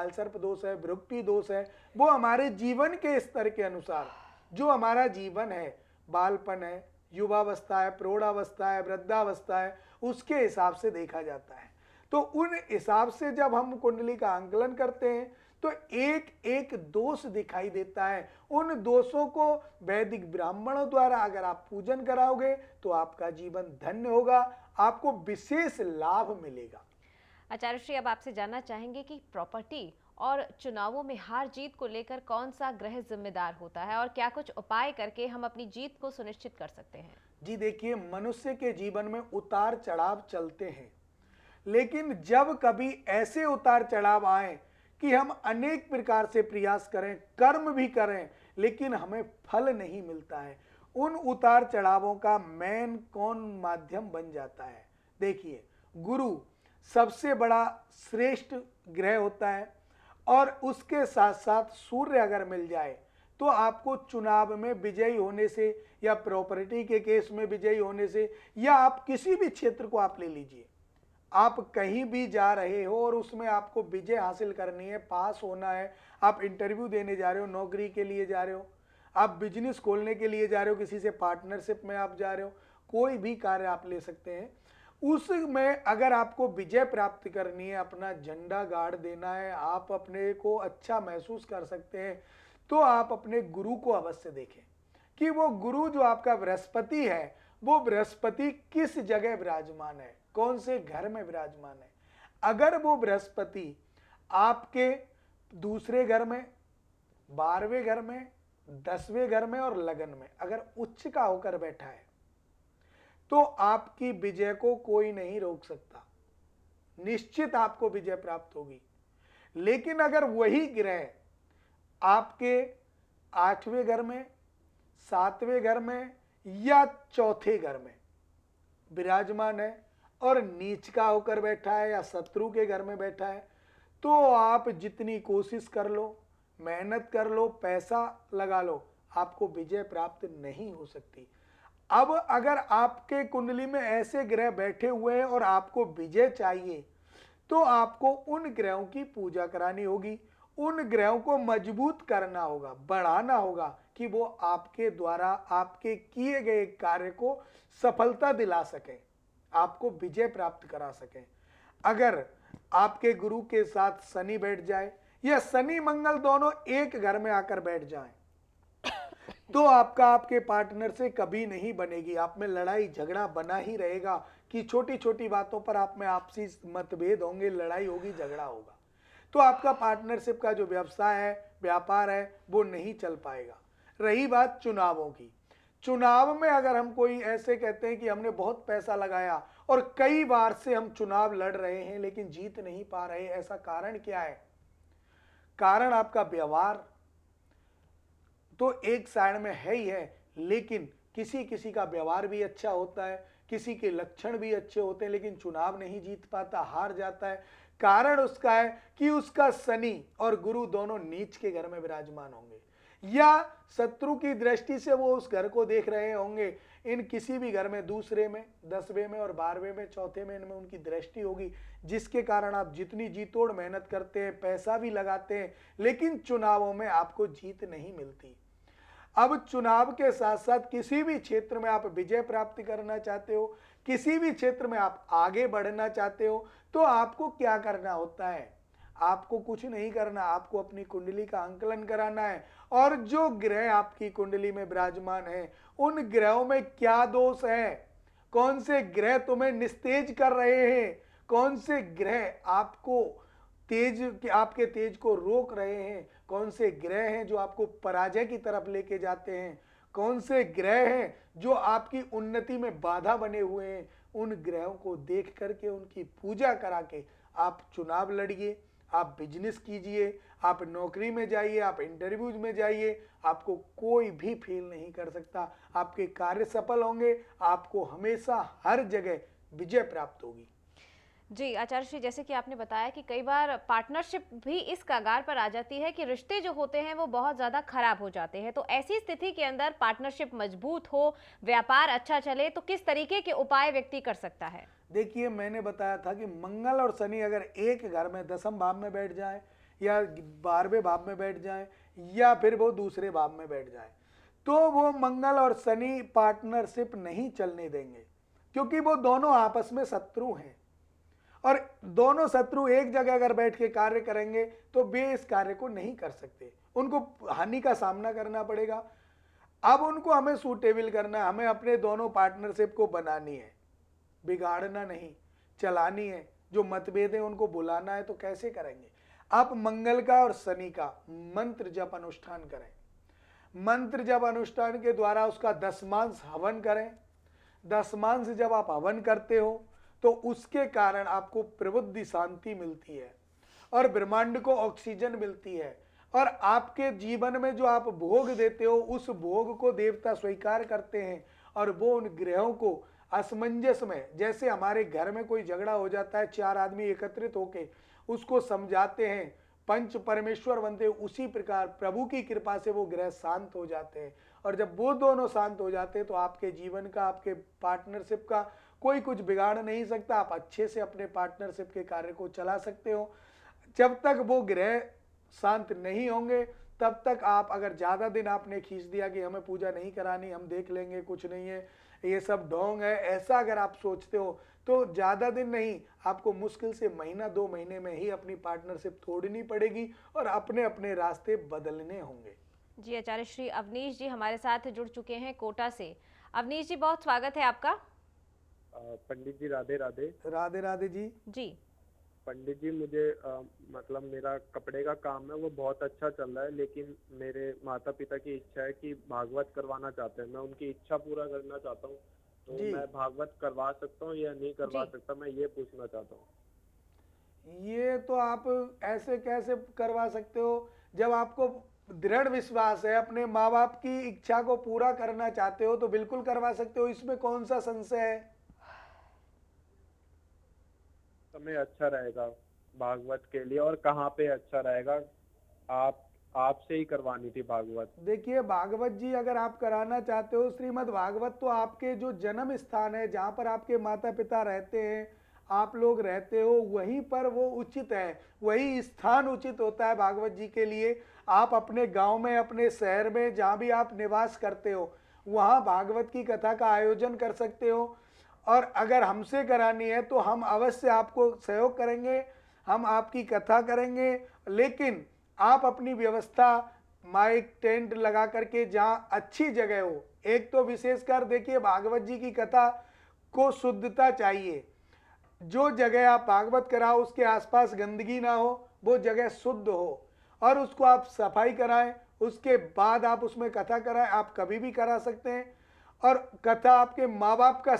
कालसर्प दोष है, भृगुटी दोष है, वो हमारे जीवन के स्तर के अनुसार, जो हमारा जीवन है, बालपन है, युवावस्था है, प्रौढ़ावस्था है, वृद्धावस्था है, उसके हिसाब से देखा जाता है। तो उन हिसाब से जब हम कुंडली का आंकलन करते हैं तो एक एक दोष दिखाई देता है। उन दोषों को वैदिक ब्राह्मणों द्वारा अगर आप पूजन कराओगे तो आपका जीवन धन्य होगा, आपको विशेष लाभ मिलेगा। आचार्य श्री, अब आपसे जानना चाहेंगे कि प्रॉपर्टी और चुनावों में हार जीत को लेकर कौन सा ग्रह जिम्मेदार होता है और क्या कुछ उपाय करके हम अपनी जीत को सुनिश्चित कर सकते हैं? जी देखिए, मनुष्य के जीवन में उतार चढ़ाव चलते हैं, लेकिन जब कभी ऐसे उतार चढ़ाव आए कि हम अनेक प्रकार से प्रयास करें, कर्म भी करें, लेकिन हमें फल नहीं मिलता है, उन उतार चढ़ावों का मेन कौन माध्यम बन जाता है? देखिए, गुरु सबसे बड़ा श्रेष्ठ ग्रह होता है और उसके साथ साथ सूर्य अगर मिल जाए तो आपको चुनाव में विजयी होने से या प्रॉपर्टी के केस में विजयी होने से, या आप किसी भी क्षेत्र को आप ले लीजिए, आप कहीं भी जा रहे हो और उसमें आपको विजय हासिल करनी है, पास होना है, आप इंटरव्यू देने जा रहे हो, नौकरी के लिए जा रहे हो, आप बिजनेस खोलने के लिए जा रहे हो, किसी से पार्टनरशिप में आप जा रहे हो, कोई भी कार्य आप ले सकते हैं, उसमें अगर आपको विजय प्राप्त करनी है, अपना झंडा गाड़ देना है, आप अपने को अच्छा महसूस कर सकते हैं, तो आप अपने गुरु को अवश्य देखें कि वो गुरु जो आपका बृहस्पति है, वो बृहस्पति किस जगह विराजमान है, कौन से घर में विराजमान है। अगर वो बृहस्पति आपके दूसरे घर में, 12वें घर में, 10वें घर में और लगन में अगर उच्च का होकर बैठा है तो आपकी विजय को कोई नहीं रोक सकता, निश्चित आपको विजय प्राप्त होगी। लेकिन अगर वही ग्रह आपके 8वें घर में, 7वें घर में या चौथे घर में विराजमान है और नीच का होकर बैठा है या शत्रु के घर में बैठा है, तो आप जितनी कोशिश कर लो, मेहनत कर लो, पैसा लगा लो, आपको विजय प्राप्त नहीं हो सकती। अब अगर आपके कुंडली में ऐसे ग्रह बैठे हुए हैं और आपको विजय चाहिए तो आपको उन ग्रहों की पूजा करानी होगी, उन ग्रहों को मजबूत करना होगा, बढ़ाना होगा कि वो आपके द्वारा आपके किए गए कार्य को सफलता दिला सके, आपको विजय प्राप्त करा सके। अगर आपके गुरु के साथ शनि बैठ जाए या शनि मंगल दोनों एक घर में आकर बैठ जाएं तो आपके पार्टनर से कभी नहीं बनेगी, आप में लड़ाई झगड़ा बना ही रहेगा कि छोटी छोटी बातों पर आप में आपसी मतभेद होंगे, लड़ाई होगी, झगड़ा होगा, तो आपका पार्टनरशिप का जो व्यवसाय है, व्यापार है, वो नहीं चल पाएगा। रही बात चुनावों की, चुनाव में अगर हम कोई ऐसे कहते हैं कि हमने बहुत पैसा लगाया और कई बार से हम चुनाव लड़ रहे हैं लेकिन जीत नहीं पा रहे, ऐसा कारण क्या है? कारण आपका व्यवहार तो एक साइड में है ही है, लेकिन किसी किसी का व्यवहार भी अच्छा होता है, किसी के लक्षण भी अच्छे होते हैं, लेकिन चुनाव नहीं जीत पाता, हार जाता है। कारण उसका है कि उसका शनि और गुरु दोनों नीच के घर में विराजमान होंगे या शत्रु की दृष्टि से वो उस घर को देख रहे होंगे, इन किसी भी घर में, दूसरे में, 10वें में और 12वें में, चौथे में, इनमें उनकी दृष्टि होगी, जिसके कारण आप जितनी जीतोड़ मेहनत करते हैं, पैसा भी लगाते हैं, लेकिन चुनावों में आपको जीत नहीं मिलती। अब चुनाव के साथ साथ किसी भी क्षेत्र में आप विजय प्राप्त करना चाहते हो, किसी भी क्षेत्र में आप आगे बढ़ना चाहते हो, तो आपको क्या करना होता है? आपको कुछ नहीं करना, आपको अपनी कुंडली का आंकलन कराना है और जो ग्रह आपकी कुंडली में विराजमान है, उन ग्रहों में क्या दोष है, कौन से ग्रह तुम्हें निस्तेज कर रहे हैं, कौन से ग्रह आपको आपके तेज को रोक रहे हैं, कौन से ग्रह हैं जो आपको पराजय की तरफ लेके जाते हैं, कौन से ग्रह हैं जो आपकी उन्नति में बाधा बने हुए हैं, उन ग्रहों को देख करके उनकी पूजा करा के आप चुनाव लड़िए, आप बिजनेस कीजिए, आप नौकरी में जाइए, आप इंटरव्यूज में जाइए, आपको कोई भी फेल नहीं कर सकता, आपके कार्य सफल होंगे, आपको हमेशा हर जगह विजय प्राप्त होगी। जी आचार्य श्री, जैसे कि आपने बताया कि कई बार पार्टनरशिप भी इस कगार पर आ जाती है कि रिश्ते जो होते हैं वो बहुत ज़्यादा खराब हो जाते हैं, तो ऐसी स्थिति के अंदर पार्टनरशिप मजबूत हो, व्यापार अच्छा चले, तो किस तरीके के उपाय व्यक्ति कर सकता है? देखिए, मैंने बताया था कि मंगल और शनि अगर एक घर में 10वें भाव में बैठ जाए या 12वें भाव में बैठ जाएं या फिर वो दूसरे भाव में बैठ जाएं, तो वो मंगल और शनि पार्टनरशिप नहीं चलने देंगे, क्योंकि वो दोनों आपस में शत्रु हैं और दोनों शत्रु एक जगह अगर बैठ के कार्य करेंगे तो वे इस कार्य को नहीं कर सकते, उनको हानि का सामना करना पड़ेगा। अब उनको हमें सूटेबल करना है, हमें अपने दोनों पार्टनरशिप को बनानी है, बिगाड़ना नहीं, चलानी है। जो मतभेद है उनको बुलाना है, तो कैसे करेंगे? आप मंगल का और शनि का मंत्र जप अनुष्ठान करें, मंत्र जप अनुष्ठान के द्वारा उसका दशमांश हवन करें। दशमांश जब आप हवन करते हो तो उसके कारण आपको प्रबुद्धि शांति मिलती है और ब्रह्मांड को ऑक्सीजन मिलती है, और आपके जीवन में जो आप भोग देते हो उस भोग को देवता स्वीकार करते हैं और वो उन ग्रहों को असमंजस में, जैसे हमारे घर में कोई झगड़ा हो जाता है, 4 आदमी एकत्रित होके उसको समझाते हैं, पंच परमेश्वर बनते हैं, उसी प्रकार प्रभु की कृपा से वो ग्रह शांत हो जाते हैं। और जब वो दोनों शांत हो जाते हैं तो आपके जीवन का, आपके पार्टनरशिप का कोई कुछ बिगाड़ नहीं सकता। आप अच्छे से अपने पार्टनरशिप के कार्य को चला सकते हो। जब तक वो ग्रह शांत नहीं होंगे तब तक आप, अगर ज़्यादा दिन आपने खींच दिया कि हमें पूजा नहीं करानी, हम देख लेंगे, कुछ नहीं है, ये सब ढोंग है, ऐसा अगर आप सोचते हो तो ज़्यादा दिन नहीं, आपको मुश्किल से महीना 2 महीने में ही अपनी पार्टनरशिप तोड़नी पड़ेगी और अपने अपने रास्ते बदलने होंगे। जी, आचार्य श्री अवनीश जी हमारे साथ जुड़ चुके हैं कोटा से। अवनीश जी, बहुत स्वागत है आपका। पंडित जी राधे राधे। राधे राधे जी। जी। पंडित जी मुझे मतलब मेरा कपड़े का काम है वो बहुत अच्छा चल रहा है, लेकिन मेरे माता पिता की इच्छा है कि भागवत करवाना चाहते हैं। मैं उनकी इच्छा पूरा करना चाहता हूँ, तो जी। मैं भागवत करवा सकता हूँ या नहीं करवा जी। सकता, मैं ये पूछना चाहता हूँ। ये तो आप ऐसे कैसे करवा सकते हो? जब आपको दृढ़ विश्वास है, अपने माँ बाप की इच्छा को पूरा करना चाहते हो, तो बिल्कुल करवा सकते हो, इसमें कौन सा संशय है? समय अच्छा रहेगा भागवत के लिए और कहाँ पे अच्छा रहेगा? आपसे ही करवानी थी भागवत। देखिए, भागवत जी अगर आप कराना चाहते हो, श्रीमद् भागवत तो आपके जो जन्म स्थान है, जहाँ पर आपके माता पिता रहते हैं, आप लोग रहते हो, वहीं पर वो उचित है, वही स्थान उचित होता है भागवत जी के लिए। आप अपने गांव में, अपने शहर में, जहाँ भी आप निवास करते हो, वहाँ भागवत की कथा का आयोजन कर सकते हो। और अगर हमसे करानी है तो हम अवश्य आपको सहयोग करेंगे, हम आपकी कथा करेंगे, लेकिन आप अपनी व्यवस्था, माइक टेंट लगा करके जहाँ अच्छी जगह हो। एक तो विशेषकर देखिए, भागवत जी की कथा को शुद्धता चाहिए। जो जगह आप भागवत कराओ उसके आसपास गंदगी ना हो, वो जगह शुद्ध हो और उसको आप सफाई कराएं, उसके बाद आप उसमें कथा कराएं। आप कभी भी करा सकते हैं और कथा आपके माँ बाप का